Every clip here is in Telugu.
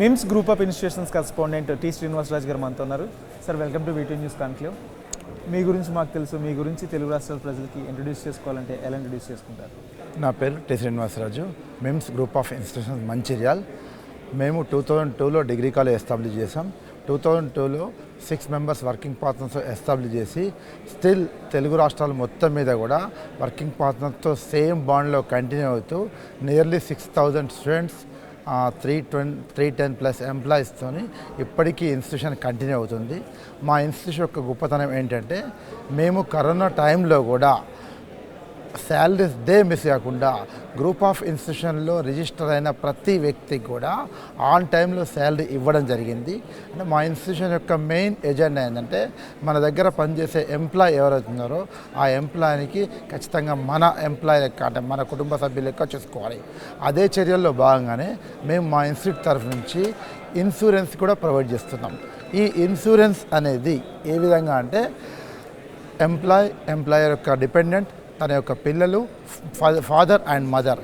MIMS group of institutions correspondent T Srinivasaraju గారు మనతో ఉన్నారు. Sir, welcome to VT news conclave. మీ గురించి మాకు తెలుసు, మీ గురించి తెలుగు రాష్ట్రాల ప్రజలకి ఇంట్రడ్యూస్ చేసుకోవాలంటే ఎలా ఇంట్రడ్యూస్ చేసుకుంటారు? నా పేరు T Srinivasaraju. MIMS group of institutions Mancherial. మేము 2002లో డిగ్రీ కాలేజ్ ఎస్టాబ్లిష్ చేసాం. 2002లో 6 మెంబర్స్ వర్కింగ్ పార్ట్నర్స్ ఎస్టాబ్లిష్ చేసి స్టిల్ తెలుగు రాష్ట్రాలు మొత్తం మీద కూడా వర్కింగ్ పార్ట్నర్తో సేమ్ బాండ్లో కంటిన్యూ అవుతూ నియర్లీ 6,000 స్టూడెంట్స్ 310+ ఎంప్లాయీస్తో ఇప్పటికీ ఇన్స్టిట్యూషన్ కంటిన్యూ అవుతుంది. మా ఇన్స్టిట్యూషన్ యొక్క గొప్పతనం ఏంటంటే మేము కరోనా టైంలో కూడా శాలరీస్ మిస్ కాకుండా గ్రూప్ ఆఫ్ ఇన్స్టిట్యూషన్లో రిజిస్టర్ అయిన ప్రతి వ్యక్తికి కూడా ఆన్ టైంలో శాలరీ ఇవ్వడం జరిగింది. అంటే మా ఇన్స్టిట్యూషన్ యొక్క మెయిన్ ఎజెండా ఏంటంటే మన దగ్గర పనిచేసే ఎంప్లాయీ ఎవరైతున్నారో ఆ ఎంప్లాయీకి ఖచ్చితంగా మన ఎంప్లాయీ లెక్క, అంటే మన కుటుంబ సభ్యుల లెక్క చూసుకోవాలి. అదే చర్యల్లో భాగంగానే మేము మా ఇన్స్టిట్యూట్ తరఫు నుంచి ఇన్సూరెన్స్ కూడా ప్రొవైడ్ చేస్తున్నాం. ఈ ఇన్సూరెన్స్ అనేది ఏ విధంగా అంటే ఎంప్లాయర్ యొక్క డిపెండెంట్, తన యొక్క పిల్లలు, father and mother,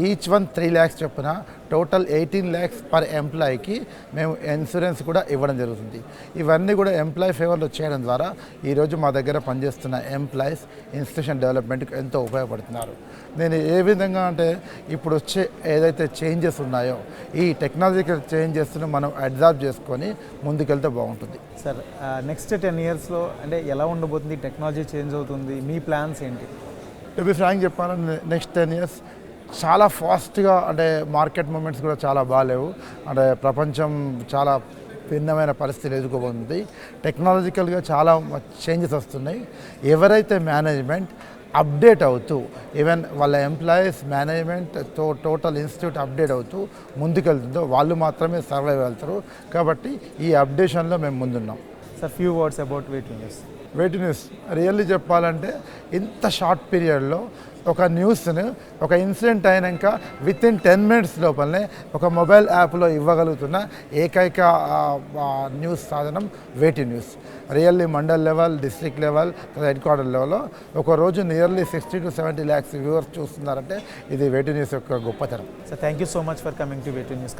each one 3 lakhs చొప్పున టోటల్ 18 lakhs పర్ ఎంప్లాయీకి మేము ఇన్సూరెన్స్ కూడా ఇవ్వడం జరుగుతుంది. ఇవన్నీ కూడా ఎంప్లాయీ ఫేవర్లో చేయడం ద్వారా ఈరోజు మా దగ్గర పనిచేస్తున్న ఎంప్లాయీస్ ఇన్స్టిట్యూషన్ డెవలప్మెంట్కి ఎంతో ఉపయోగపడుతున్నారు. నేను ఏ విధంగా అంటే ఇప్పుడు వచ్చే ఏదైతే చేంజెస్ ఉన్నాయో ఈ టెక్నాలజికల్ చేంజెస్ను మనం అడాప్ట్ చేసుకొని ముందుకెళ్తే బాగుంటుంది. సార్, నెక్స్ట్ 10 yearsలో అంటే ఎలా ఉండబోతుంది? టెక్నాలజీ చేంజ్ అవుతుంది, మీ ప్లాన్స్ ఏంటి? టు బి ఫ్రాంక్ చెప్పాలంటే నెక్స్ట్ 10 years చాలా ఫాస్ట్గా, అంటే మార్కెట్ మూమెంట్స్ కూడా చాలా బాగాలేవు. అంటే ప్రపంచం చాలా భిన్నమైన పరిస్థితులు ఎదుర్కోబోతుంది. టెక్నాలజికల్గా చాలా చేంజెస్ వస్తున్నాయి. ఎవరైతే మేనేజ్మెంట్ అప్డేట్ అవుతూ, ఈవెన్ వాళ్ళ ఎంప్లాయీస్ మేనేజ్మెంట్తో టోటల్ ఇన్స్టిట్యూట్ అప్డేట్ అవుతూ ముందుకెళ్తుందో వాళ్ళు మాత్రమే సర్వైవ్ వెళ్తారు. కాబట్టి ఈ అప్డేషన్లో మేము ముందున్నాం. Sir, few words about VT news. VT news really చెప్పాలంటే ఇంత షార్ట్ పీరియడ్లో ఒక న్యూస్ను, ఒక ఇన్సిడెంట్ అయినాక వితిన్ 10 minutes లోపలనే ఒక మొబైల్ యాప్లో ఇవ్వగలుగుతున్న ఏకైక న్యూస్ సాధనం వీటీ news. Really mandal level, district level, head quarter లెవెల్లో ఒకరోజు నియర్లీ 60 to 70 lakhs వ్యూవర్స్ చూస్తున్నారంటే ఇది వీటీ న్యూస్ యొక్క గొప్పతనం. Sir, thank you so much for coming to VT news.